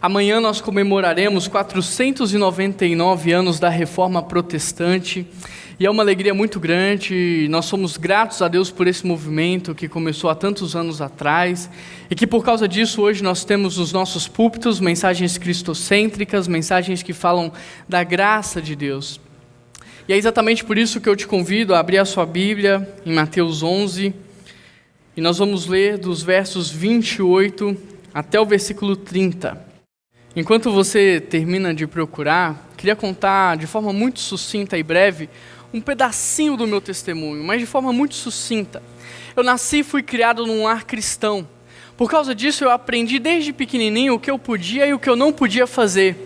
Amanhã nós comemoraremos 499 anos da Reforma Protestante e é uma alegria muito grande. Nós somos gratos a Deus por esse movimento que começou há tantos anos atrás e que por causa disso hoje nós temos nos nossos púlpitos mensagens cristocêntricas, mensagens que falam da graça de Deus. E é exatamente por isso que eu te convido a abrir a sua Bíblia em Mateus 11 e nós vamos ler dos versos 28 até o versículo 30. Enquanto você termina de procurar, queria contar de forma muito sucinta e breve um pedacinho do meu testemunho, mas de forma muito sucinta. Eu nasci e fui criado num lar cristão. Por causa disso eu aprendi desde pequenininho o que eu podia e o que eu não podia fazer.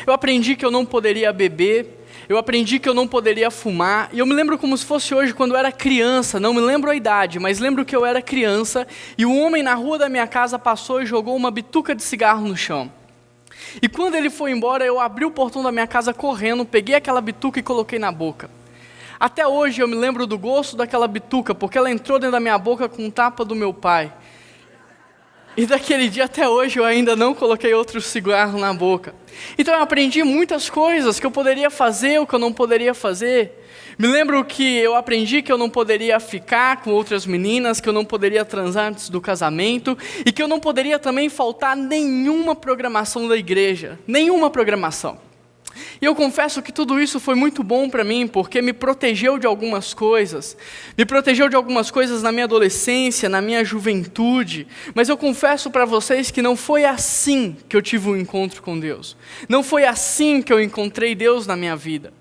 Eu aprendi que eu não poderia beber, eu aprendi que eu não poderia fumar, e eu me lembro como se fosse hoje, quando eu era criança, não me lembro a idade, mas lembro que eu era criança, e um homem na rua da minha casa passou e jogou uma bituca de cigarro no chão. E quando ele foi embora, eu abri o portão da minha casa correndo, peguei aquela bituca e coloquei na boca. Até hoje eu me lembro do gosto daquela bituca, porque ela entrou dentro da minha boca com um tapa do meu pai. E daquele dia até hoje eu ainda não coloquei outro cigarro na boca. Então eu aprendi muitas coisas que eu poderia fazer, o que eu não poderia fazer. Me lembro que eu aprendi que eu não poderia ficar com outras meninas, que eu não poderia transar antes do casamento e que eu não poderia também faltar nenhuma programação da igreja, nenhuma programação. E eu confesso que tudo isso foi muito bom para mim, porque me protegeu de algumas coisas. Me protegeu de algumas coisas na minha adolescência, na minha juventude. Mas eu confesso para vocês que não foi assim que eu tive um encontro com Deus. Não foi assim que eu encontrei Deus na minha vida.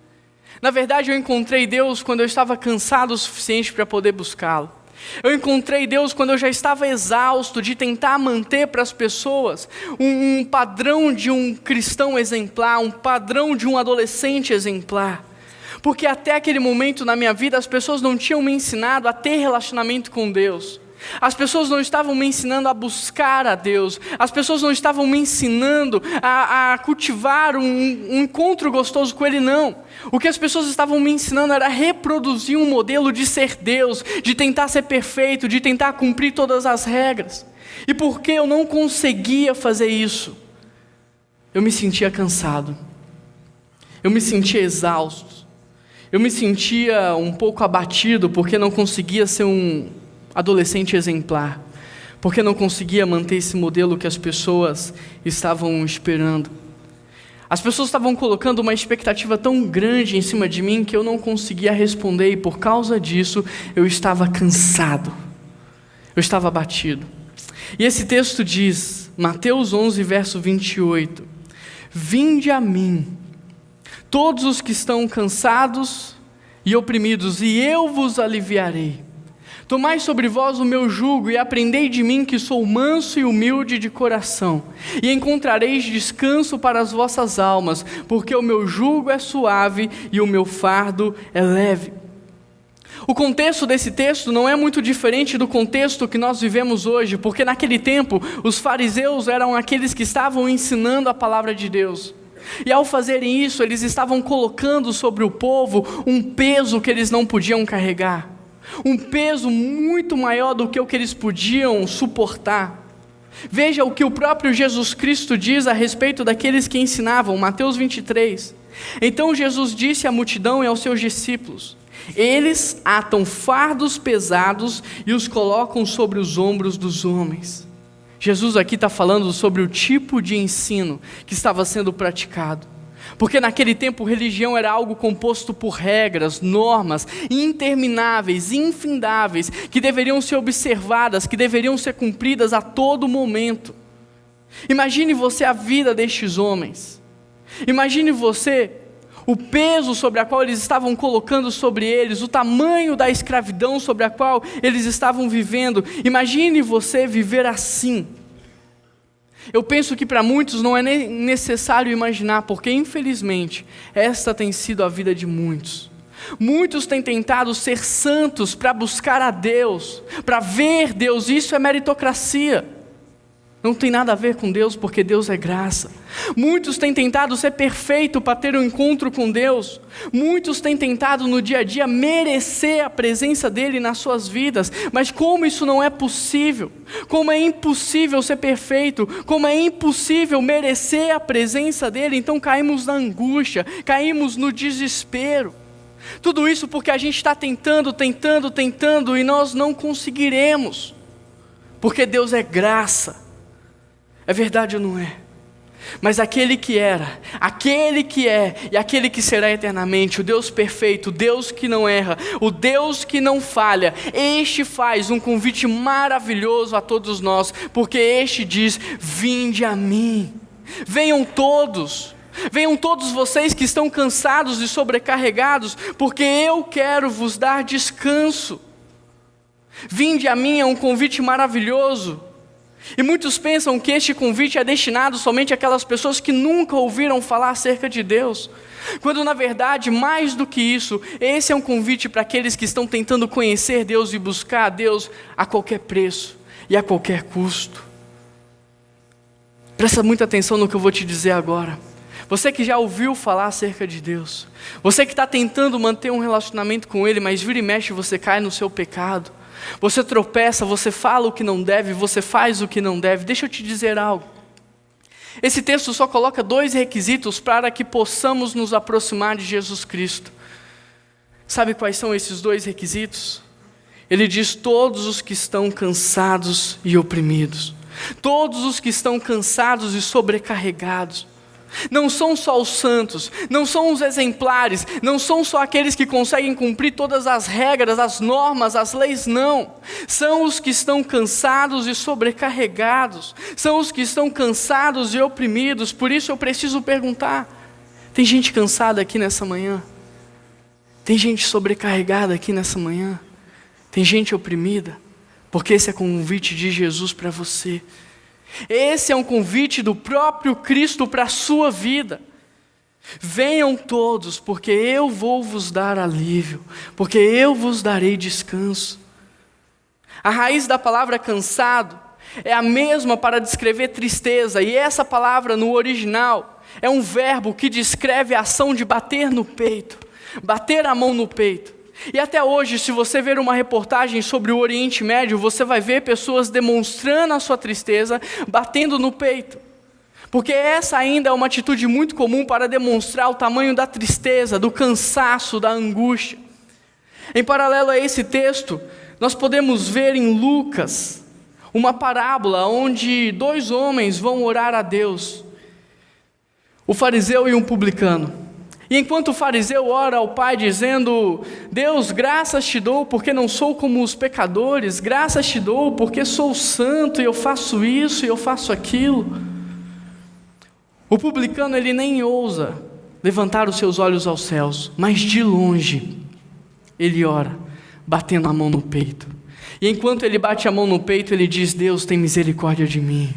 Na verdade, eu encontrei Deus quando eu estava cansado o suficiente para poder buscá-lo. Eu encontrei Deus quando eu já estava exausto de tentar manter para as pessoas um padrão de um cristão exemplar, um padrão de um adolescente exemplar. Porque até aquele momento na minha vida as pessoas não tinham me ensinado a ter relacionamento com Deus. As pessoas não estavam me ensinando a buscar a Deus. As pessoas não estavam me ensinando a cultivar um encontro gostoso com Ele, não. O que as pessoas estavam me ensinando era reproduzir um modelo de ser Deus, de tentar ser perfeito, de tentar cumprir todas as regras. E porque eu não conseguia fazer isso, eu me sentia cansado. Eu me sentia exausto. Eu me sentia um pouco abatido porque não conseguia ser um adolescente exemplar, porque não conseguia manter esse modelo que as pessoas estavam esperando. As pessoas estavam colocando uma expectativa tão grande em cima de mim que eu não conseguia responder, e por causa disso eu estava cansado, eu estava abatido. E esse texto diz, Mateus 11 verso 28, vinde a mim, todos os que estão cansados e oprimidos, e eu vos aliviarei. Tomai sobre vós o meu jugo e aprendei de mim, que sou manso e humilde de coração, e encontrareis descanso para as vossas almas, porque o meu jugo é suave e o meu fardo é leve. O contexto desse texto não é muito diferente do contexto que nós vivemos hoje, porque naquele tempo os fariseus eram aqueles que estavam ensinando a palavra de Deus. E ao fazerem isso, eles estavam colocando sobre o povo um peso que eles não podiam carregar. Um peso muito maior do que o que eles podiam suportar. Veja o que o próprio Jesus Cristo diz a respeito daqueles que ensinavam, Mateus 23. Então Jesus disse à multidão e aos seus discípulos, eles atam fardos pesados e os colocam sobre os ombros dos homens. Jesus aqui está falando sobre o tipo de ensino que estava sendo praticado. Porque naquele tempo religião era algo composto por regras, normas intermináveis, infindáveis, que deveriam ser observadas, que deveriam ser cumpridas a todo momento. Imagine você a vida destes homens. Imagine você o peso sobre a qual eles estavam colocando sobre eles, o tamanho da escravidão sobre a qual eles estavam vivendo. Imagine você viver assim. Eu penso que para muitos não é nem necessário imaginar, porque infelizmente esta tem sido a vida de muitos. Muitos têm tentado ser santos para buscar a Deus, para ver Deus, isso é meritocracia. Não tem nada a ver com Deus, porque Deus é graça. Muitos têm tentado ser perfeito para ter um encontro com Deus. Muitos têm tentado no dia a dia merecer a presença dEle nas suas vidas. Mas como isso não é possível? Como é impossível ser perfeito? Como é impossível merecer a presença dEle? Então caímos na angústia, caímos no desespero. Tudo isso porque a gente está tentando e nós não conseguiremos. Porque Deus é graça. É verdade ou não é? Mas aquele que era, aquele que é e aquele que será eternamente, o Deus perfeito, o Deus que não erra, o Deus que não falha, este faz um convite maravilhoso a todos nós, porque este diz: vinde a mim, venham todos vocês que estão cansados e sobrecarregados, porque eu quero vos dar descanso. Vinde a mim é um convite maravilhoso. E muitos pensam que este convite é destinado somente àquelas pessoas que nunca ouviram falar acerca de Deus, quando na verdade, mais do que isso, esse é um convite para aqueles que estão tentando conhecer Deus e buscar a Deus a qualquer preço e a qualquer custo. Presta muita atenção no que eu vou te dizer agora. Você que já ouviu falar acerca de Deus, você que está tentando manter um relacionamento com Ele, mas vira e mexe você cai no seu pecado, você tropeça, você fala o que não deve, você faz o que não deve. Deixa eu te dizer algo. Esse texto só coloca 2 requisitos para que possamos nos aproximar de Jesus Cristo. Sabe quais são esses 2 requisitos? Ele diz: todos os que estão cansados e oprimidos. Todos os que estão cansados e sobrecarregados. Não são só os santos, não são os exemplares, não são só aqueles que conseguem cumprir todas as regras, as normas, as leis, não. São os que estão cansados e sobrecarregados, são os que estão cansados e oprimidos. Por isso eu preciso perguntar: tem gente cansada aqui nessa manhã? Tem gente sobrecarregada aqui nessa manhã? Tem gente oprimida? Porque esse é o convite de Jesus para você. Esse é um convite do próprio Cristo para a sua vida. Venham todos, porque eu vou vos dar alívio, porque eu vos darei descanso. A raiz da palavra cansado é a mesma para descrever tristeza, e essa palavra no original é um verbo que descreve a ação de bater no peito, bater a mão no peito. E até hoje, se você ver uma reportagem sobre o Oriente Médio, você vai ver pessoas demonstrando a sua tristeza, batendo no peito. Porque essa ainda é uma atitude muito comum para demonstrar o tamanho da tristeza, do cansaço, da angústia. Em paralelo a esse texto, nós podemos ver em Lucas uma parábola onde 2 homens vão orar a Deus, o fariseu e um publicano. E enquanto o fariseu ora ao Pai dizendo: Deus, graças te dou porque não sou como os pecadores, graças te dou porque sou santo e eu faço isso e eu faço aquilo. O publicano, ele nem ousa levantar os seus olhos aos céus, mas de longe ele ora, batendo a mão no peito. E enquanto ele bate a mão no peito, ele diz: Deus, tem misericórdia de mim.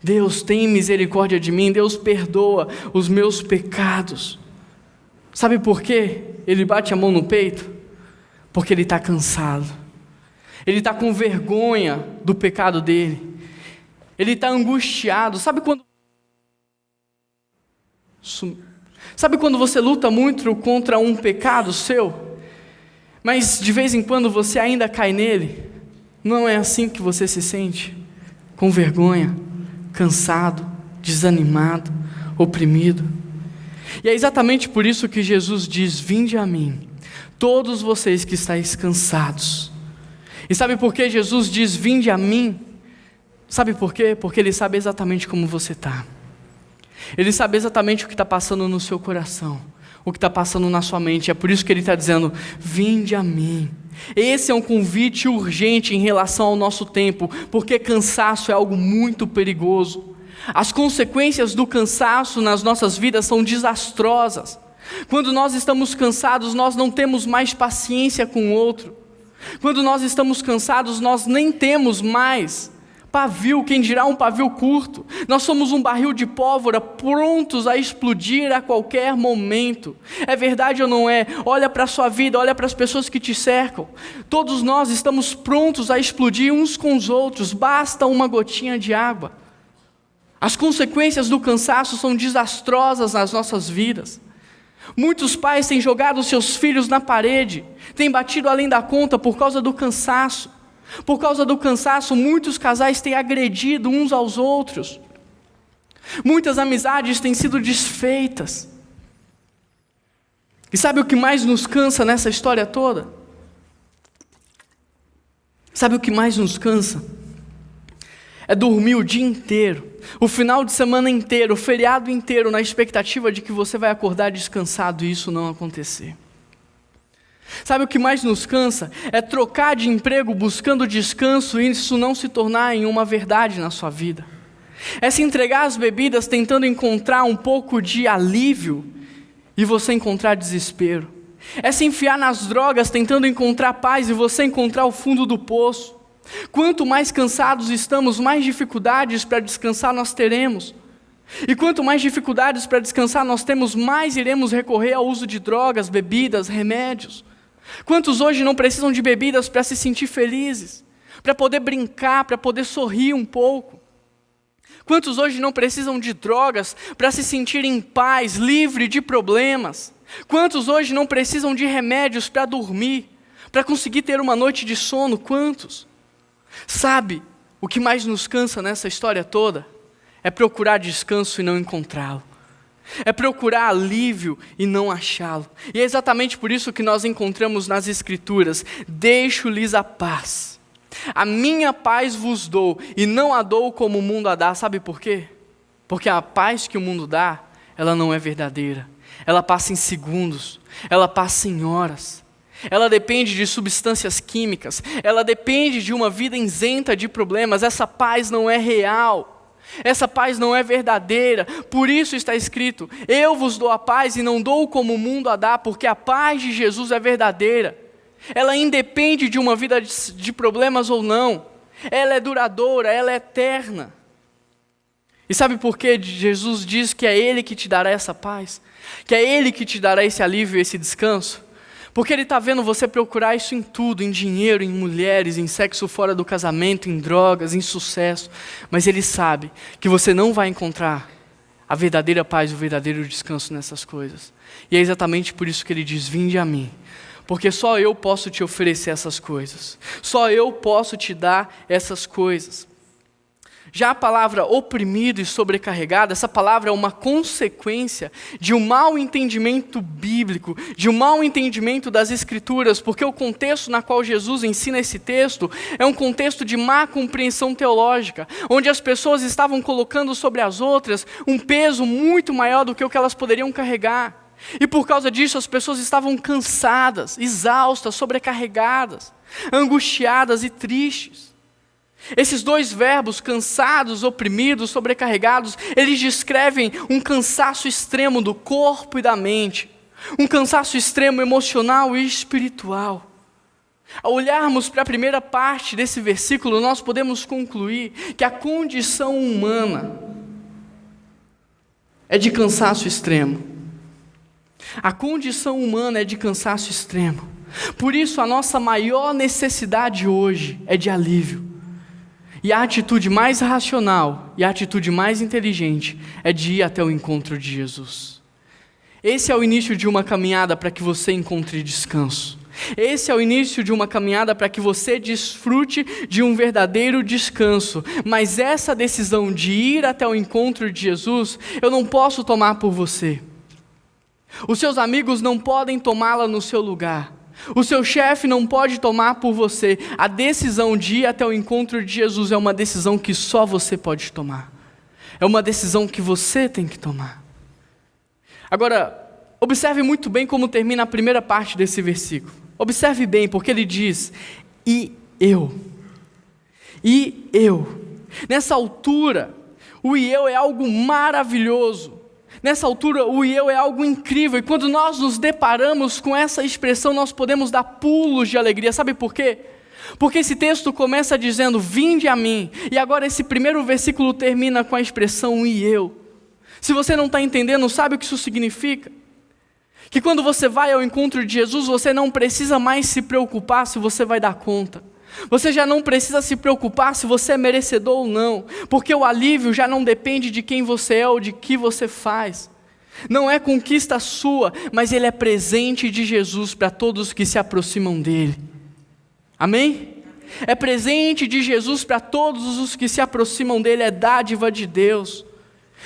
Deus, tem misericórdia de mim. Deus, perdoa os meus pecados. Sabe por quê ele bate a mão no peito? Porque ele está cansado. Ele está com vergonha do pecado dele. Ele está angustiado. Sabe quando você luta muito contra um pecado seu, mas de vez em quando você ainda cai nele? Não é assim que você se sente? Com vergonha, cansado, desanimado, oprimido. E é exatamente por isso que Jesus diz: vinde a mim, todos vocês que estáis cansados. E sabe por que Jesus diz: vinde a mim? Sabe por quê? Porque Ele sabe exatamente como você está. Ele sabe exatamente o que está passando no seu coração, o que está passando na sua mente. É por isso que Ele está dizendo: vinde a mim. Esse é um convite urgente em relação ao nosso tempo, porque cansaço é algo muito perigoso. As consequências do cansaço nas nossas vidas são desastrosas. Quando nós estamos cansados, nós não temos mais paciência com o outro. Quando nós estamos cansados, nós nem temos mais pavio, quem dirá um pavio curto. Nós somos um barril de pólvora prontos a explodir a qualquer momento. É verdade ou não é? Olha para a sua vida, olha para as pessoas que te cercam. Todos nós estamos prontos a explodir uns com os outros, basta uma gotinha de água. As consequências do cansaço são desastrosas nas nossas vidas. Muitos pais têm jogado seus filhos na parede, têm batido além da conta por causa do cansaço. Por causa do cansaço, muitos casais têm agredido uns aos outros. Muitas amizades têm sido desfeitas. E sabe o que mais nos cansa nessa história toda? Sabe o que mais nos cansa? É dormir o dia inteiro, o final de semana inteiro, o feriado inteiro, na expectativa de que você vai acordar descansado e isso não acontecer. Sabe o que mais nos cansa? É trocar de emprego buscando descanso e isso não se tornar em uma verdade na sua vida. É se entregar às bebidas tentando encontrar um pouco de alívio e você encontrar desespero. É se enfiar nas drogas tentando encontrar paz e você encontrar o fundo do poço. Quanto mais cansados estamos, mais dificuldades para descansar nós teremos. E quanto mais dificuldades para descansar nós temos, mais iremos recorrer ao uso de drogas, bebidas, remédios. Quantos hoje não precisam de bebidas para se sentir felizes, para poder brincar, para poder sorrir um pouco? Quantos hoje não precisam de drogas para se sentir em paz, livre de problemas? Quantos hoje não precisam de remédios para dormir, para conseguir ter uma noite de sono? Quantos? Sabe, o que mais nos cansa nessa história toda? É procurar descanso e não encontrá-lo. É procurar alívio e não achá-lo. E é exatamente por isso que nós encontramos nas Escrituras: deixo-lhes a paz. A minha paz vos dou, e não a dou como o mundo a dá. Sabe por quê? Porque a paz que o mundo dá, ela não é verdadeira. Ela passa em segundos, ela passa em horas. Ela depende de substâncias químicas, ela depende de uma vida isenta de problemas. Essa paz não é real, essa paz não é verdadeira. Por isso está escrito: eu vos dou a paz e não dou como o mundo a dá, porque a paz de Jesus é verdadeira. Ela independe de uma vida de problemas ou não, ela é duradoura, ela é eterna. E sabe por que Jesus diz que é Ele que te dará essa paz? Que é Ele que te dará esse alívio, esse descanso? Porque Ele está vendo você procurar isso em tudo, em dinheiro, em mulheres, em sexo fora do casamento, em drogas, em sucesso. Mas Ele sabe que você não vai encontrar a verdadeira paz, o verdadeiro descanso nessas coisas. E é exatamente por isso que Ele diz: vinde a mim. Porque só eu posso te oferecer essas coisas. Só eu posso te dar essas coisas. Já a palavra oprimido e sobrecarregado, essa palavra é uma consequência de um mau entendimento bíblico, de um mau entendimento das Escrituras, porque o contexto na qual Jesus ensina esse texto é um contexto de má compreensão teológica, onde as pessoas estavam colocando sobre as outras um peso muito maior do que o que elas poderiam carregar. E por causa disso as pessoas estavam cansadas, exaustas, sobrecarregadas, angustiadas e tristes. Esses dois verbos, cansados, oprimidos, sobrecarregados, eles descrevem um cansaço extremo do corpo e da mente, um cansaço extremo emocional e espiritual. Ao olharmos para a primeira parte desse versículo, nós podemos concluir que a condição humana é de cansaço extremo. A condição humana é de cansaço extremo. Por isso a nossa maior necessidade hoje é de alívio. E a atitude mais racional e a atitude mais inteligente é de ir até o encontro de Jesus. Esse é o início de uma caminhada para que você encontre descanso. Esse é o início de uma caminhada para que você desfrute de um verdadeiro descanso. Mas essa decisão de ir até o encontro de Jesus, eu não posso tomar por você. Os seus amigos não podem tomá-la no seu lugar. O seu chefe não pode tomar por você. A decisão de ir até o encontro de Jesus é uma decisão que só você pode tomar. É uma decisão que você tem que tomar. Agora, observe muito bem como termina a primeira parte desse versículo. Observe bem, porque ele diz: e eu. E eu. Nessa altura, o e eu é algo maravilhoso. Nessa altura, o eu é algo incrível, e quando nós nos deparamos com essa expressão, nós podemos dar pulos de alegria. Sabe por quê? Porque esse texto começa dizendo: vinde a mim, e agora esse primeiro versículo termina com a expressão e eu. Se você não está entendendo, sabe o que isso significa? Que quando você vai ao encontro de Jesus, você não precisa mais se preocupar se você vai dar conta. Você já não precisa se preocupar se você é merecedor ou não, porque o alívio já não depende de quem você é ou de que você faz. Não é conquista sua, mas ele é presente de Jesus para todos que se aproximam dele. Amém? É presente de Jesus para todos os que se aproximam dele, é dádiva de Deus.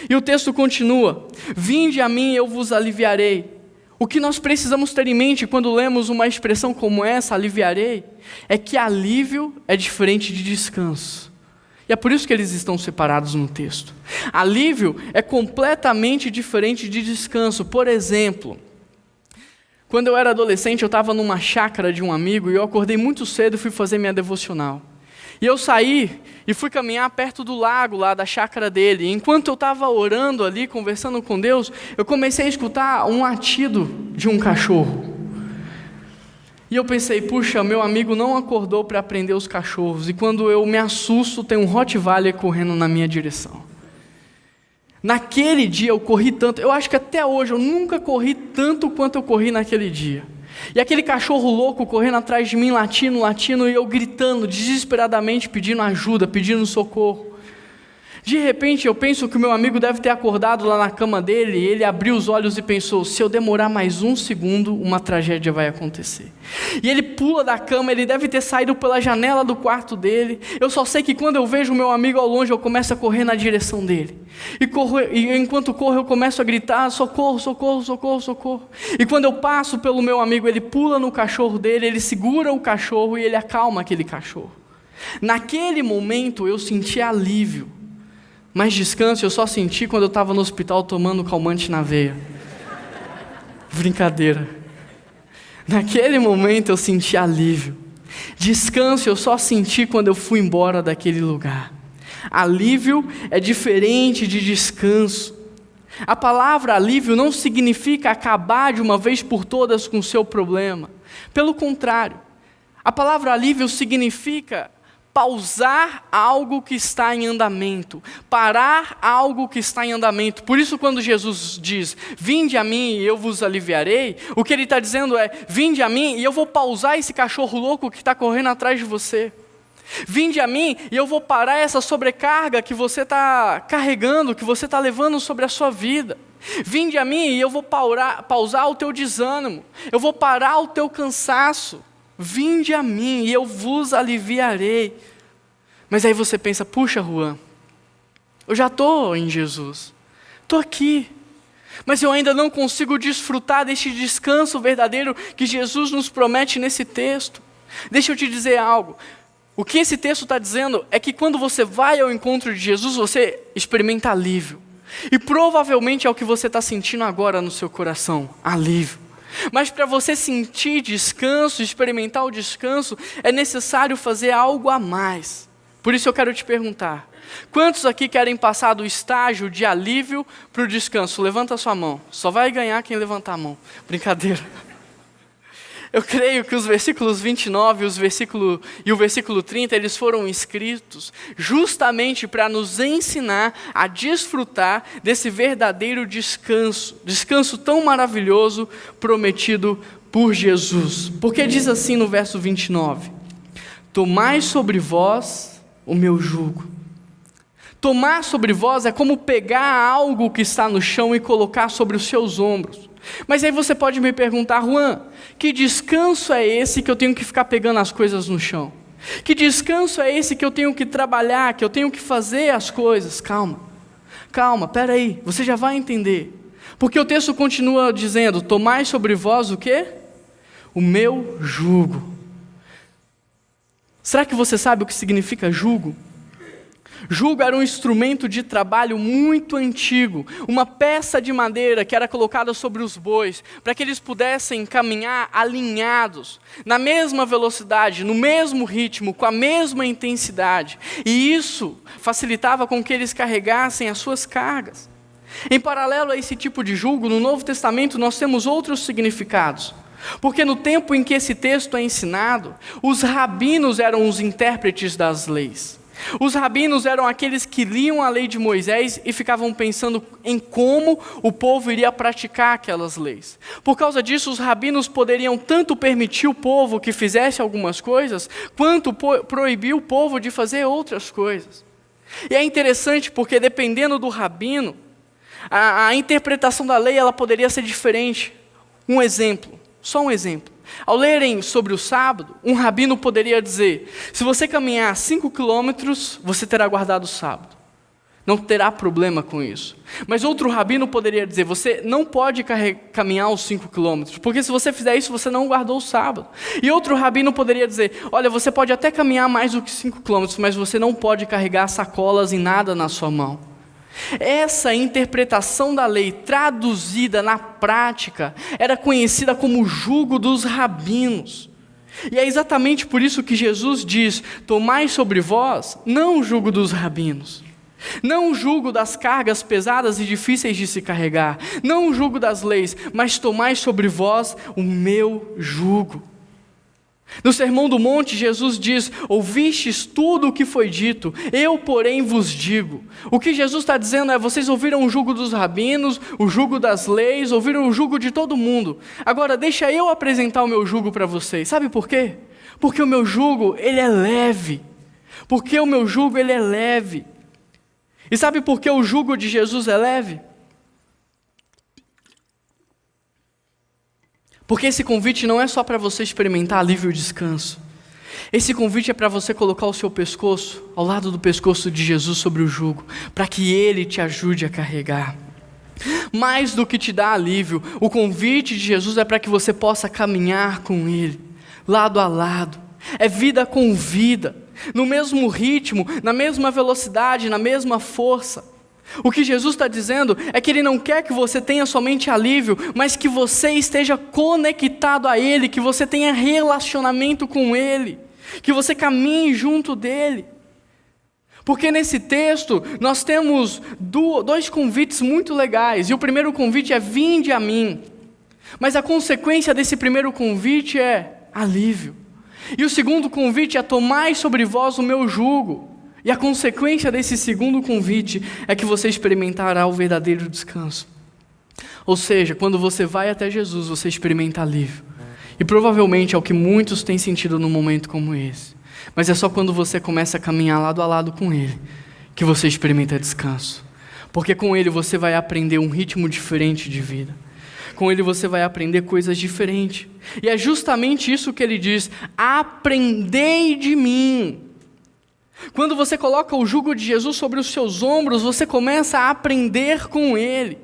E o texto continua: vinde a mim e eu vos aliviarei. O que nós precisamos ter em mente quando lemos uma expressão como essa, aliviarei, é que alívio é diferente de descanso. E é por isso que eles estão separados no texto. Alívio é completamente diferente de descanso. Por exemplo, quando eu era adolescente, eu estava numa chácara de um amigo e eu acordei muito cedo e fui fazer minha devocional. E eu saí e fui caminhar perto do lago lá da chácara dele. E enquanto eu estava orando ali, conversando com Deus, eu comecei a escutar um latido de um cachorro. E eu pensei, puxa, meu amigo não acordou para prender os cachorros. E quando eu me assusto, tem um Rottweiler correndo na minha direção. Naquele dia eu corri tanto, eu acho que até hoje eu nunca corri tanto quanto eu corri naquele dia. E aquele cachorro louco correndo atrás de mim, latindo, e eu gritando desesperadamente, pedindo ajuda, pedindo socorro. De repente eu penso que o meu amigo deve ter acordado lá na cama dele, e ele abriu os olhos e pensou, se eu demorar mais um segundo, uma tragédia vai acontecer. E ele pula da cama, ele deve ter saído pela janela do quarto dele. Eu só sei que quando eu vejo o meu amigo ao longe, eu começo a correr na direção dele. E enquanto corro, eu começo a gritar, socorro, socorro, socorro, socorro. E quando eu passo pelo meu amigo, ele pula no cachorro dele, ele segura o cachorro e ele acalma aquele cachorro. Naquele momento eu senti alívio. Mas descanso eu só senti quando eu estava no hospital tomando calmante na veia. Brincadeira. Naquele momento eu senti alívio. Descanso eu só senti quando eu fui embora daquele lugar. Alívio é diferente de descanso. A palavra alívio não significa acabar de uma vez por todas com o seu problema. Pelo contrário, a palavra alívio significa pausar algo que está em andamento, parar algo que está em andamento. Por isso quando Jesus diz, vinde a mim e eu vos aliviarei, o que ele está dizendo é, vinde a mim e eu vou pausar esse cachorro louco que está correndo atrás de você. Vinde a mim e eu vou parar essa sobrecarga que você está carregando, que você está levando sobre a sua vida. Vinde a mim e eu vou pausar o teu desânimo, eu vou parar o teu cansaço. Vinde a mim e eu vos aliviarei. Mas aí você pensa, puxa Juan, eu já estou em Jesus, estou aqui, mas eu ainda não consigo desfrutar deste descanso verdadeiro que Jesus nos promete nesse texto. Deixa eu te dizer algo, o que esse texto está dizendo é que quando você vai ao encontro de Jesus, você experimenta alívio. E provavelmente é o que você está sentindo agora no seu coração, alívio. Mas para você sentir descanso, experimentar o descanso, é necessário fazer algo a mais. Por isso eu quero te perguntar, quantos aqui querem passar do estágio de alívio para o descanso? Levanta a sua mão, só vai ganhar quem levantar a mão. Brincadeira. Eu creio que os versículos 29 e o versículo 30, eles foram escritos justamente para nos ensinar a desfrutar desse verdadeiro descanso, descanso tão maravilhoso prometido por Jesus. Porque diz assim no verso 29, tomai sobre vós o meu jugo. Tomar sobre vós é como pegar algo que está no chão e colocar sobre os seus ombros. Mas aí você pode me perguntar, Juan, que descanso é esse que eu tenho que ficar pegando as coisas no chão? Que descanso é esse que eu tenho que trabalhar, que eu tenho que fazer as coisas? Calma, peraí, você já vai entender. Porque o texto continua dizendo, tomai sobre vós o quê? O meu jugo. Será que você sabe o que significa jugo? Jugo era um instrumento de trabalho muito antigo, uma peça de madeira que era colocada sobre os bois, para que eles pudessem caminhar alinhados, na mesma velocidade, no mesmo ritmo, com a mesma intensidade. E isso facilitava com que eles carregassem as suas cargas. Em paralelo a esse tipo de jugo, no Novo Testamento nós temos outros significados. Porque no tempo em que esse texto é ensinado, os rabinos eram os intérpretes das leis. Os rabinos eram aqueles que liam a lei de Moisés e ficavam pensando em como o povo iria praticar aquelas leis. Por causa disso, os rabinos poderiam tanto permitir o povo que fizesse algumas coisas, quanto proibir o povo de fazer outras coisas. E é interessante porque, dependendo do rabino, a interpretação da lei ela poderia ser diferente. Um exemplo, só um exemplo. Ao lerem sobre o sábado, um rabino poderia dizer: se você caminhar 5 quilômetros, você terá guardado o sábado. Não terá problema com isso. Mas outro rabino poderia dizer: você não pode caminhar os 5 quilômetros, porque se você fizer isso, você não guardou o sábado. E outro rabino poderia dizer: olha, você pode até caminhar mais do que 5 quilômetros, mas você não pode carregar sacolas e nada na sua mão. Essa interpretação da lei, traduzida na prática, era conhecida como jugo dos rabinos. E é exatamente por isso que Jesus diz: tomai sobre vós, não o jugo dos rabinos, não o jugo das cargas pesadas e difíceis de se carregar, não o jugo das leis, mas tomai sobre vós o meu jugo. No Sermão do Monte, Jesus diz: ouvistes tudo o que foi dito, eu porém vos digo. O que Jesus está dizendo é: vocês ouviram o jugo dos rabinos, o jugo das leis, ouviram o jugo de todo mundo. Agora deixa eu apresentar o meu jugo para vocês. Sabe por quê? Porque o meu jugo, ele é leve. Porque o meu jugo, ele é leve. E sabe por que o jugo de Jesus é leve? Porque esse convite não é só para você experimentar alívio e descanso. Esse convite é para você colocar o seu pescoço ao lado do pescoço de Jesus sobre o jugo, para que Ele te ajude a carregar. Mais do que te dar alívio, o convite de Jesus é para que você possa caminhar com Ele, lado a lado. É vida com vida, no mesmo ritmo, na mesma velocidade, na mesma força. O que Jesus está dizendo é que Ele não quer que você tenha somente alívio, mas que você esteja conectado a Ele, que você tenha relacionamento com Ele, que você caminhe junto dEle. Porque nesse texto nós temos dois convites muito legais, e o primeiro convite é: vinde a mim. Mas a consequência desse primeiro convite é alívio. E o segundo convite é: tomai sobre vós o meu jugo. E a consequência desse segundo convite é que você experimentará o verdadeiro descanso. Ou seja, quando você vai até Jesus, você experimenta alívio. E provavelmente é o que muitos têm sentido num momento como esse. Mas é só quando você começa a caminhar lado a lado com Ele que você experimenta descanso. Porque com Ele você vai aprender um ritmo diferente de vida. Com Ele você vai aprender coisas diferentes. E é justamente isso que Ele diz: aprendei de mim. Quando você coloca o jugo de Jesus sobre os seus ombros, você começa a aprender com Ele,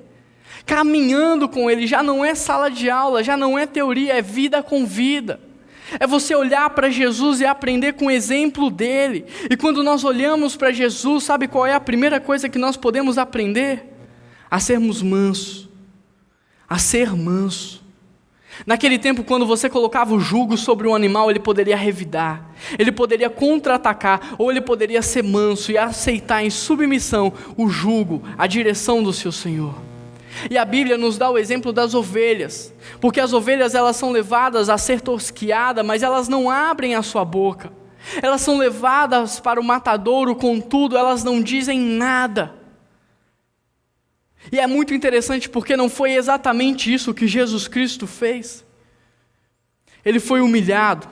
caminhando com Ele. Já não é sala de aula, já não é teoria, é vida com vida. É você olhar para Jesus e aprender com o exemplo dEle. E quando nós olhamos para Jesus, sabe qual é a primeira coisa que nós podemos aprender? A sermos mansos, a ser manso. Naquele tempo, quando você colocava o jugo sobre um animal, ele poderia revidar, ele poderia contra-atacar, ou ele poderia ser manso e aceitar em submissão o jugo, a direção do seu Senhor. E a Bíblia nos dá o exemplo das ovelhas, porque as ovelhas elas são levadas a ser tosquiadas, mas elas não abrem a sua boca. Elas são levadas para o matadouro, contudo, elas não dizem nada. E é muito interessante porque não foi exatamente isso que Jesus Cristo fez. Ele foi humilhado,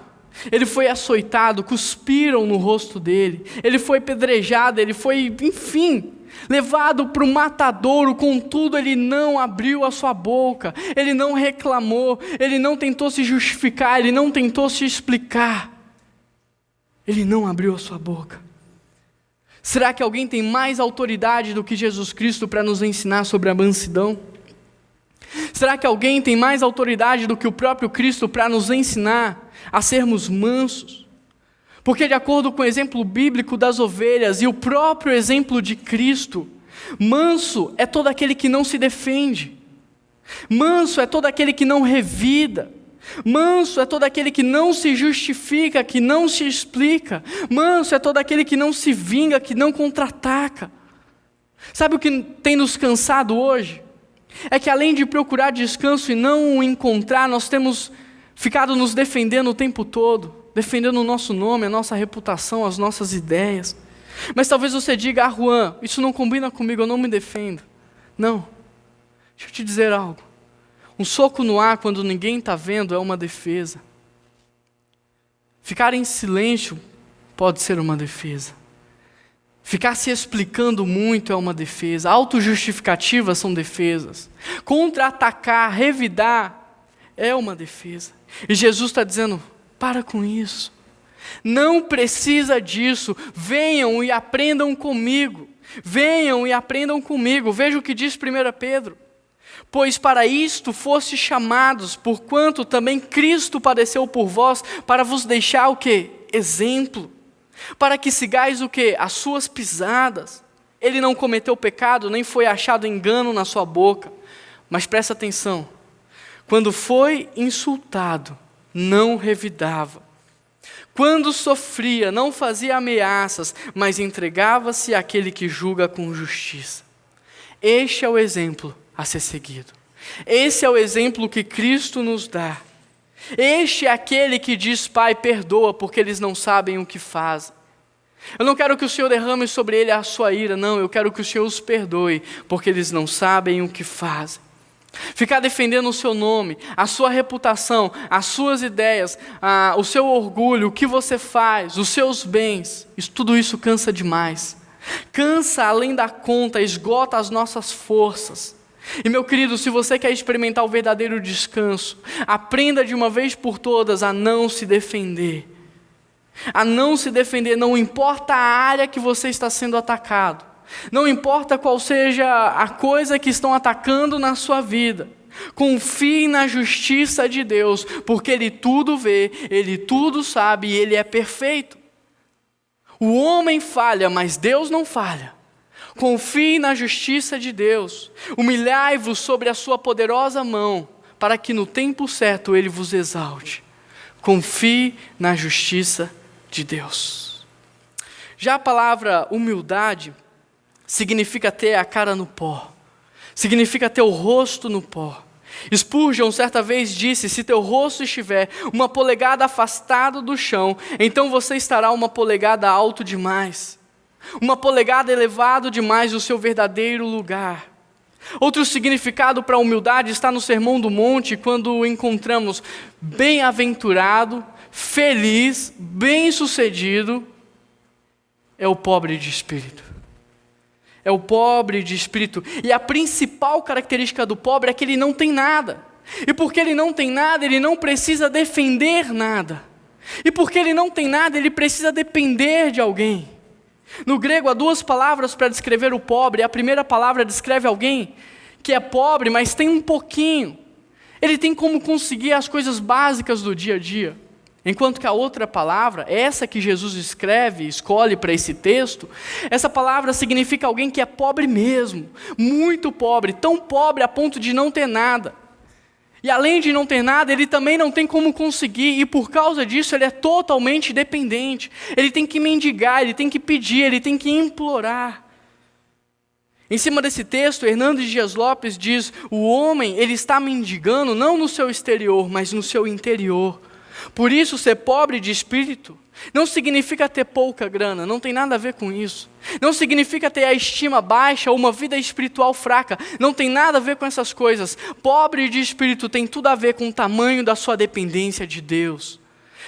ele foi açoitado, cuspiram no rosto dele, ele foi pedrejado, ele foi, enfim, levado para o matadouro, contudo ele não abriu a sua boca, ele não reclamou, ele não tentou se justificar, ele não tentou se explicar, ele não abriu a sua boca. Será que alguém tem mais autoridade do que Jesus Cristo para nos ensinar sobre a mansidão? Será que alguém tem mais autoridade do que o próprio Cristo para nos ensinar a sermos mansos? Porque de acordo com o exemplo bíblico das ovelhas e o próprio exemplo de Cristo, manso é todo aquele que não se defende. Manso é todo aquele que não revida. Manso é todo aquele que não se justifica, que não se explica. Manso é todo aquele que não se vinga, que não contra-ataca. Sabe o que tem nos cansado hoje? É que além de procurar descanso e não o encontrar, nós temos ficado nos defendendo o tempo todo, defendendo o nosso nome, a nossa reputação, as nossas ideias. Mas talvez você diga: Juan, isso não combina comigo, eu não me defendo. Não, deixa eu te dizer algo. Um soco no ar quando ninguém está vendo é uma defesa. Ficar em silêncio pode ser uma defesa. Ficar se explicando muito é uma defesa. Autojustificativas são defesas. Contra-atacar, revidar é uma defesa. E Jesus está dizendo: para com isso. Não precisa disso. Venham e aprendam comigo. Venham e aprendam comigo. Veja o que diz 1 Pedro. Pois para isto foste chamados, porquanto também Cristo padeceu por vós, para vos deixar o quê? Exemplo. Para que sigais o quê? As suas pisadas. Ele não cometeu pecado, nem foi achado engano na sua boca. Mas presta atenção. Quando foi insultado, não revidava. Quando sofria, não fazia ameaças, mas entregava-se àquele que julga com justiça. Este é o exemplo a ser seguido. Esse é o exemplo que Cristo nos dá. Este é aquele que diz: Pai, perdoa, porque eles não sabem o que fazem. Eu não quero que o Senhor derrame sobre ele a sua ira, não, eu quero que o Senhor os perdoe, porque eles não sabem o que fazem. Ficar defendendo o seu nome, a sua reputação, as suas ideias, o seu orgulho, o que você faz, os seus bens, tudo isso cansa demais. Cansa além da conta, esgota as nossas forças. E meu querido, se você quer experimentar o verdadeiro descanso, aprenda de uma vez por todas a não se defender. A não se defender, não importa a área que você está sendo atacado. Não importa qual seja a coisa que estão atacando na sua vida. Confie na justiça de Deus, porque Ele tudo vê, Ele tudo sabe e Ele é perfeito. O homem falha, mas Deus não falha. Confie na justiça de Deus. Humilhai-vos sobre a sua poderosa mão, para que no tempo certo Ele vos exalte. Confie na justiça de Deus. Já a palavra humildade significa ter a cara no pó. Significa ter o rosto no pó. Spurgeon certa vez disse: se teu rosto estiver uma polegada afastado do chão, então você estará uma polegada alto demais. Uma polegada elevado demais do seu verdadeiro lugar. Outro significado para a humildade está no Sermão do Monte, quando encontramos: bem-aventurado, feliz, bem-sucedido é o pobre de espírito. É o pobre de espírito. E a principal característica do pobre é que ele não tem nada. E porque ele não tem nada, ele não precisa defender nada. E porque ele não tem nada, ele precisa depender de alguém. No grego há duas palavras para descrever o pobre. A primeira palavra descreve alguém que é pobre, mas tem um pouquinho. Ele tem como conseguir as coisas básicas do dia a dia. Enquanto que a outra palavra, essa que Jesus escolhe para esse texto, essa palavra significa alguém que é pobre mesmo, muito pobre, tão pobre a ponto de não ter nada. E além de não ter nada, ele também não tem como conseguir, e por causa disso ele é totalmente dependente. Ele tem que mendigar, ele tem que pedir, ele tem que implorar. Em cima desse texto, Hernandes Dias Lopes diz: o homem, ele está mendigando não no seu exterior, mas no seu interior. Por isso, ser pobre de espírito não significa ter pouca grana, não tem nada a ver com isso. Não significa ter a estima baixa ou uma vida espiritual fraca, não tem nada a ver com essas coisas. Pobre de espírito tem tudo a ver com o tamanho da sua dependência de Deus.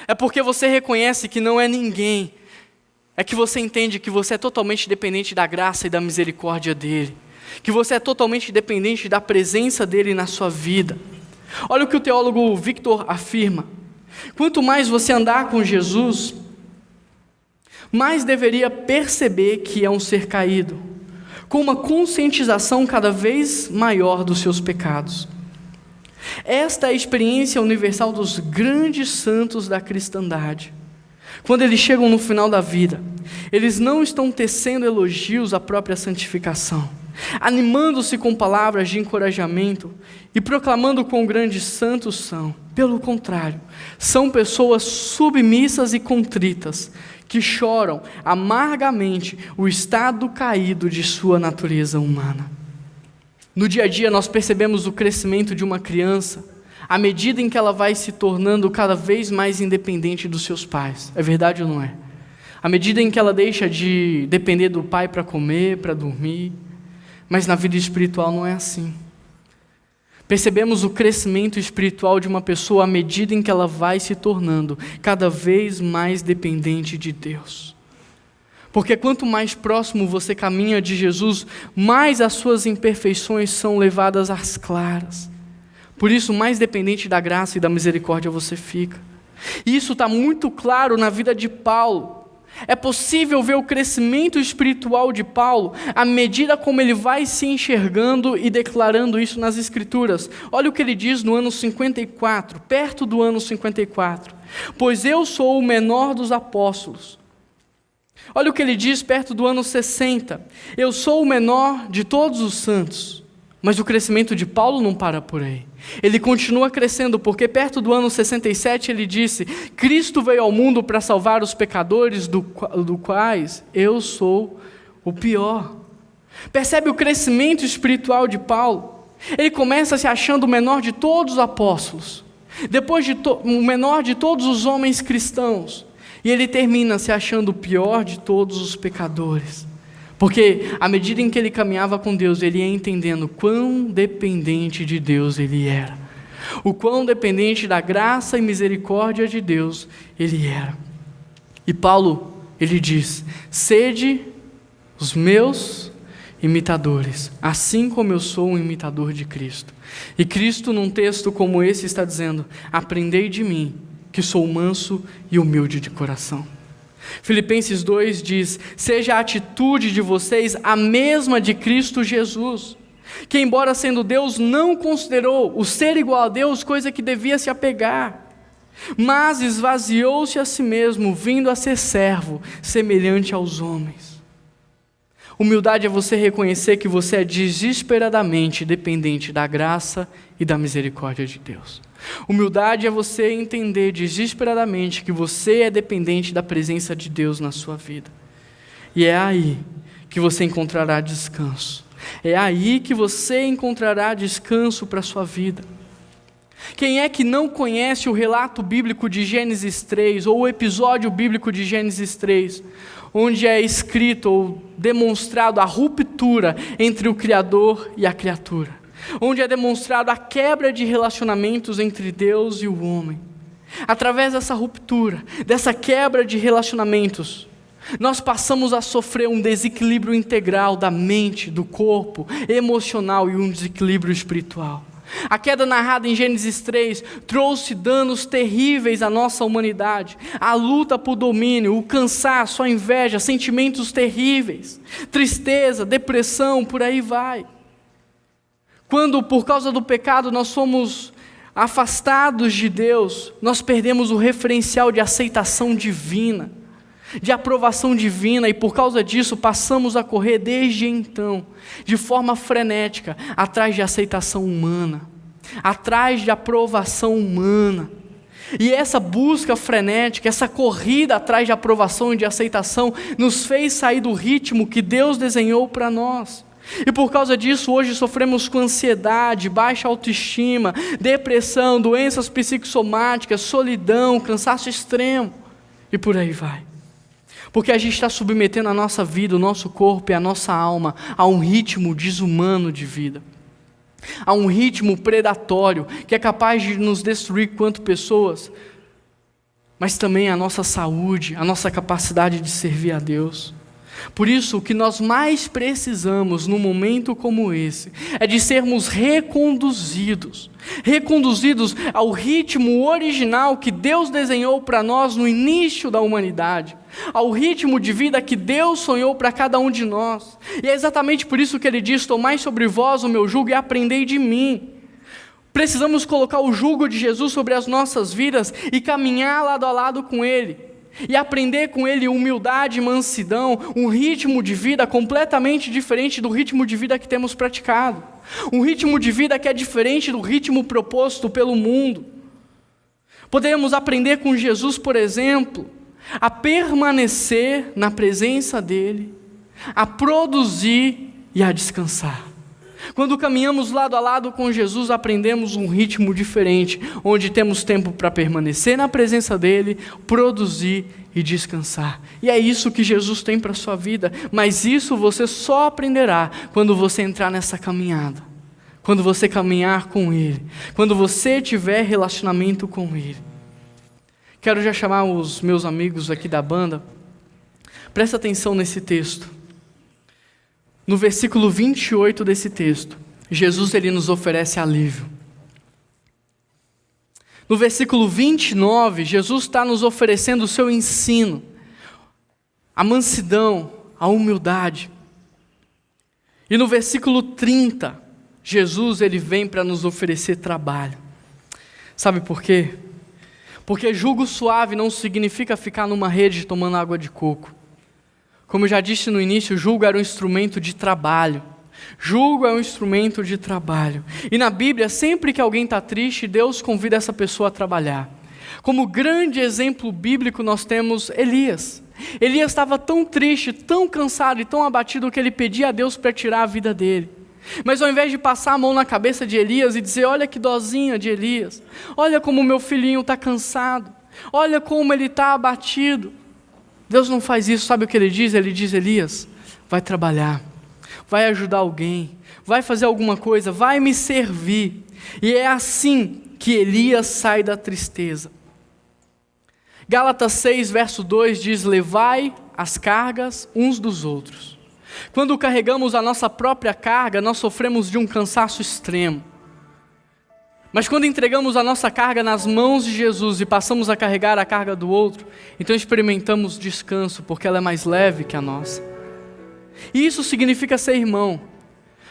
É porque você reconhece que não é ninguém, é que você entende que você é totalmente dependente da graça e da misericórdia dEle, que você é totalmente dependente da presença dEle na sua vida. Olha o que o teólogo Victor afirma: quanto mais você andar com Jesus, mais deveria perceber que é um ser caído, com uma conscientização cada vez maior dos seus pecados. Esta é a experiência universal dos grandes santos da cristandade. Quando eles chegam no final da vida, eles não estão tecendo elogios à própria santificação, animando-se com palavras de encorajamento e proclamando quão grandes santos são. Pelo contrário, são pessoas submissas e contritas, que choram amargamente o estado caído de sua natureza humana. No dia a dia nós percebemos o crescimento de uma criança, à medida em que ela vai se tornando cada vez mais independente dos seus pais. É verdade ou não é? à medida em que ela deixa de depender do pai para comer, para dormir. Mas na vida espiritual não é assim. Percebemos o crescimento espiritual de uma pessoa à medida em que ela vai se tornando cada vez mais dependente de Deus. Porque quanto mais próximo você caminha de Jesus, mais as suas imperfeições são levadas às claras. Por isso, mais dependente da graça e da misericórdia você fica. E isso está muito claro na vida de Paulo. É possível ver o crescimento espiritual de Paulo à medida como ele vai se enxergando e declarando isso nas Escrituras. Olha o que ele diz no ano 54, perto do ano 54. Pois eu sou o menor dos apóstolos. Olha o que ele diz perto do ano 60. Eu sou o menor de todos os santos. Mas o crescimento de Paulo não para por aí. Ele continua crescendo, porque perto do ano 67 ele disse: Cristo veio ao mundo para salvar os pecadores, do quais eu sou o pior. Percebe o crescimento espiritual de Paulo? Ele começa se achando o menor de todos os apóstolos, depois o menor de todos os homens cristãos, e ele termina se achando o pior de todos os pecadores. Porque à medida em que ele caminhava com Deus, ele ia entendendo quão dependente de Deus ele era. O quão dependente da graça e misericórdia de Deus ele era. E Paulo, ele diz: sede os meus imitadores, assim como eu sou um imitador de Cristo. E Cristo, num texto como esse, está dizendo: aprendei de mim, que sou manso e humilde de coração. Filipenses 2 diz: seja a atitude de vocês a mesma de Cristo Jesus, que embora sendo Deus, não considerou o ser igual a Deus coisa que devia se apegar, mas esvaziou-se a si mesmo, vindo a ser servo, semelhante aos homens. Humildade é você reconhecer que você é desesperadamente dependente da graça e da misericórdia de Deus. Humildade é você entender desesperadamente que você é dependente da presença de Deus na sua vida. E é aí que você encontrará descanso. É aí que você encontrará descanso para a sua vida. Quem é que não conhece o relato bíblico de Gênesis 3, ou o episódio bíblico de Gênesis 3, onde é escrito ou demonstrado a ruptura entre o Criador e a criatura? Onde é demonstrado a quebra de relacionamentos entre Deus e o homem. Através dessa ruptura, dessa quebra de relacionamentos, nós passamos a sofrer um desequilíbrio integral da mente, do corpo, emocional e um desequilíbrio espiritual. A queda narrada em Gênesis 3 trouxe danos terríveis à nossa humanidade. A luta por domínio, o cansaço, a inveja, sentimentos terríveis, tristeza, depressão, por aí vai. Quando, por causa do pecado, nós somos afastados de Deus, nós perdemos o referencial de aceitação divina, de aprovação divina, e por causa disso passamos a correr desde então, de forma frenética, atrás de aceitação humana, atrás de aprovação humana. E essa busca frenética, essa corrida atrás de aprovação e de aceitação, nos fez sair do ritmo que Deus desenhou para nós. E por causa disso, hoje sofremos com ansiedade, baixa autoestima, depressão, doenças psicossomáticas, solidão, cansaço extremo, e por aí vai. Porque a gente está submetendo a nossa vida, o nosso corpo e a nossa alma a um ritmo desumano de vida, a um ritmo predatório, que é capaz de nos destruir quanto pessoas, mas também a nossa saúde, a nossa capacidade de servir a Deus. Por isso, o que nós mais precisamos num momento como esse é de sermos reconduzidos ao ritmo original que Deus desenhou para nós no início da humanidade, ao ritmo de vida que Deus sonhou para cada um de nós. E é exatamente por isso que ele diz: tomai sobre vós o meu jugo e aprendei de mim. Precisamos colocar o jugo de Jesus sobre as nossas vidas e caminhar lado a lado com Ele. E aprender com Ele humildade e mansidão, um ritmo de vida completamente diferente do ritmo de vida que temos praticado. Um ritmo de vida que é diferente do ritmo proposto pelo mundo. Podemos aprender com Jesus, por exemplo, a permanecer na presença dEle, a produzir e a descansar. Quando caminhamos lado a lado com Jesus, aprendemos um ritmo diferente, onde temos tempo para permanecer na presença dEle, produzir e descansar. E é isso que Jesus tem para a sua vida, mas isso você só aprenderá quando você entrar nessa caminhada, quando você caminhar com Ele, quando você tiver relacionamento com Ele. Quero já chamar os meus amigos aqui da banda. Presta atenção nesse texto. No versículo 28 desse texto, Jesus ele nos oferece alívio. No versículo 29, Jesus está nos oferecendo o seu ensino, a mansidão, a humildade. E no versículo 30, Jesus ele vem para nos oferecer trabalho. Sabe por quê? Porque jugo suave não significa ficar numa rede tomando água de coco. Como eu já disse no início, jugo era um instrumento de trabalho. Jugo é um instrumento de trabalho. E na Bíblia, sempre que alguém está triste, Deus convida essa pessoa a trabalhar. Como grande exemplo bíblico, nós temos Elias. Elias estava tão triste, tão cansado e tão abatido que ele pedia a Deus para tirar a vida dele. Mas ao invés de passar a mão na cabeça de Elias e dizer, olha que dozinha de Elias, olha como meu filhinho está cansado, olha como ele está abatido, Deus não faz isso. Sabe o que ele diz? Ele diz, Elias, vai trabalhar, vai ajudar alguém, vai fazer alguma coisa, vai me servir. E é assim que Elias sai da tristeza. Gálatas 6, verso 2 diz, levai as cargas uns dos outros. Quando carregamos a nossa própria carga, nós sofremos de um cansaço extremo. Mas quando entregamos a nossa carga nas mãos de Jesus e passamos a carregar a carga do outro, então experimentamos descanso, porque ela é mais leve que a nossa. E isso significa ser irmão.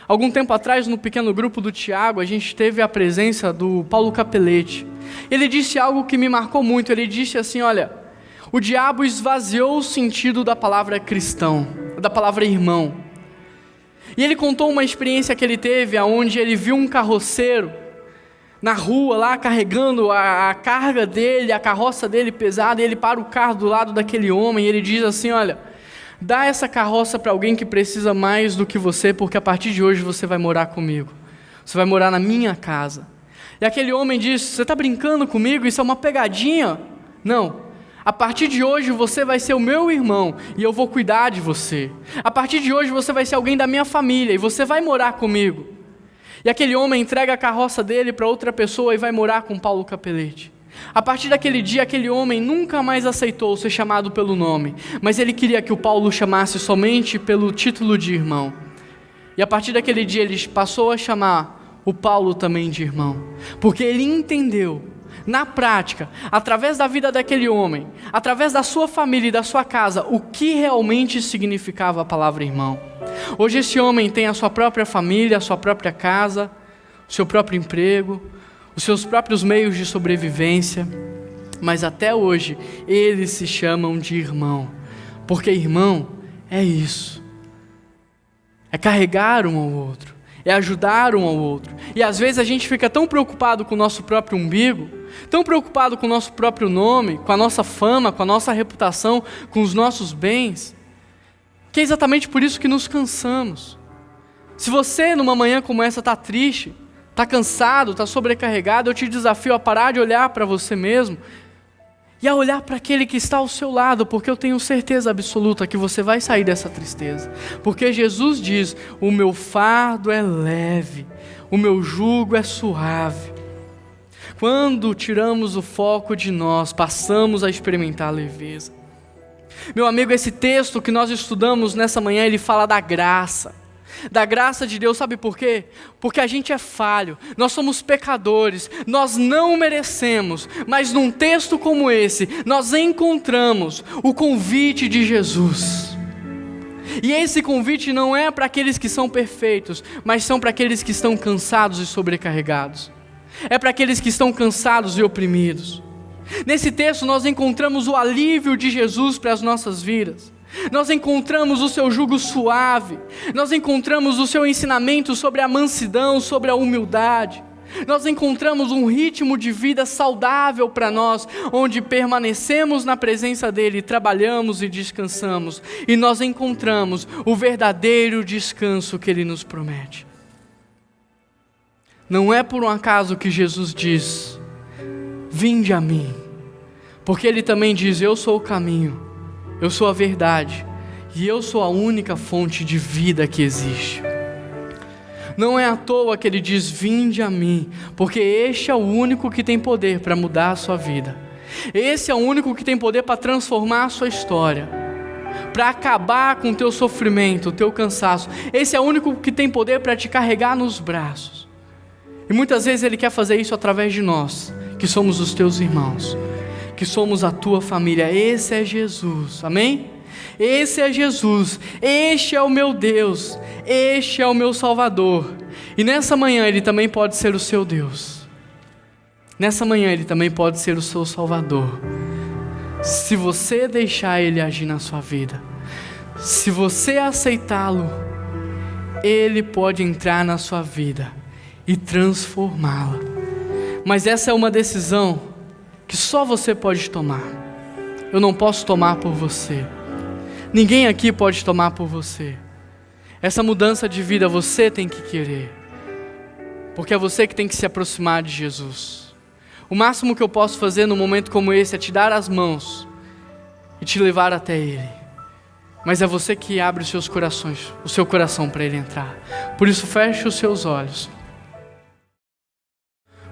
Algum tempo atrás, no pequeno grupo do Tiago, a gente teve a presença do Paulo Capelletti. Ele disse algo que me marcou muito. Ele disse assim, olha, o diabo esvaziou o sentido da palavra cristão, da palavra irmão. E ele contou uma experiência que ele teve, onde ele viu um carroceiro na rua lá carregando a carga dele, a carroça dele pesada, e ele para o carro do lado daquele homem e ele diz assim, olha, dá essa carroça para alguém que precisa mais do que você, porque a partir de hoje você vai morar comigo, você vai morar na minha casa. E aquele homem diz, você está brincando comigo? Isso é uma pegadinha? Não, a partir de hoje você vai ser o meu irmão e eu vou cuidar de você. A partir de hoje você vai ser alguém da minha família e você vai morar comigo. E aquele homem entrega a carroça dele para outra pessoa e vai morar com Paulo Capelletti. A partir daquele dia, aquele homem nunca mais aceitou ser chamado pelo nome, mas ele queria que o Paulo chamasse somente pelo título de irmão. E a partir daquele dia, ele passou a chamar o Paulo também de irmão, porque ele entendeu, na prática, através da vida daquele homem, através da sua família e da sua casa, o que realmente significava a palavra irmão. Hoje esse homem tem a sua própria família, a sua própria casa, o seu próprio emprego, os seus próprios meios de sobrevivência, mas até hoje eles se chamam de irmão, porque irmão é isso, é carregar um ao outro, é ajudar um ao outro. E às vezes a gente fica tão preocupado com o nosso próprio umbigo, tão preocupado com o nosso próprio nome, com a nossa fama, com a nossa reputação, com os nossos bens, que é exatamente por isso que nos cansamos. Se você numa manhã como essa está triste, está cansado, está sobrecarregado, eu te desafio a parar de olhar para você mesmo e a olhar para aquele que está ao seu lado, porque eu tenho certeza absoluta que você vai sair dessa tristeza. Porque Jesus diz, o meu fardo é leve, o meu jugo é suave. Quando tiramos o foco de nós, passamos a experimentar leveza. Meu amigo, esse texto que nós estudamos nessa manhã, ele fala da graça de Deus. Sabe por quê? Porque a gente é falho, nós somos pecadores, nós não merecemos, mas num texto como esse, nós encontramos o convite de Jesus. E esse convite não é para aqueles que são perfeitos, mas são para aqueles que estão cansados e sobrecarregados. É para aqueles que estão cansados e oprimidos. Nesse texto nós encontramos o alívio de Jesus para as nossas vidas. Nós encontramos o seu jugo suave. Nós encontramos o seu ensinamento sobre a mansidão, sobre a humildade. Nós encontramos um ritmo de vida saudável para nós, onde permanecemos na presença dEle, trabalhamos e descansamos. E nós encontramos o verdadeiro descanso que Ele nos promete. Não é por um acaso que Jesus diz: vinde a mim, porque Ele também diz: eu sou o caminho, eu sou a verdade, e eu sou a única fonte de vida que existe. Não é à toa que Ele diz: vinde a mim, porque este é o único que tem poder para mudar a sua vida. Esse é o único que tem poder para transformar a sua história, para acabar com o teu sofrimento, o teu cansaço. Esse é o único que tem poder para te carregar nos braços. E muitas vezes Ele quer fazer isso através de nós, que somos os teus irmãos, que somos a tua família. Esse é Jesus, amém? Esse é Jesus, este é o meu Deus, este é o meu Salvador. E nessa manhã Ele também pode ser o seu Deus. Nessa manhã Ele também pode ser o seu Salvador. Se você deixar Ele agir na sua vida, se você aceitá-lo, Ele pode entrar na sua vida e transformá-la. Mas essa é uma decisão que só você pode tomar. Eu não posso tomar por você. Ninguém aqui pode tomar por você. Essa mudança de vida você tem que querer, porque é você que tem que se aproximar de Jesus. O máximo que eu posso fazer num momento como esse é te dar as mãos e te levar até Ele. Mas é você que abre os seus corações, o seu coração para Ele entrar. Por isso feche os seus olhos.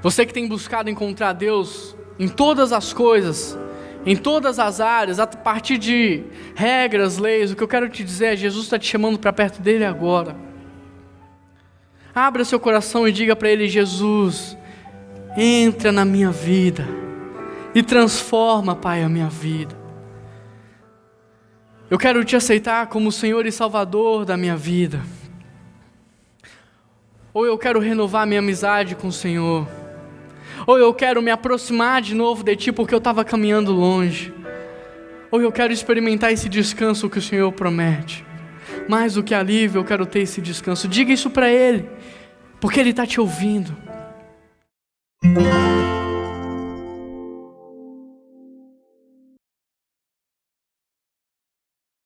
Você que tem buscado encontrar Deus em todas as coisas, em todas as áreas, a partir de regras, leis, o que eu quero te dizer é: Jesus está te chamando para perto dEle agora. Abra seu coração e diga para Ele: Jesus, entra na minha vida e transforma, Pai, a minha vida. Eu quero te aceitar como Senhor e Salvador da minha vida. Ou eu quero renovar minha amizade com o Senhor. Ou eu quero me aproximar de novo de Ti porque eu estava caminhando longe. Ou eu quero experimentar esse descanso que o Senhor promete. Mais do que alívio, eu quero ter esse descanso. Diga isso para Ele, porque Ele está te ouvindo.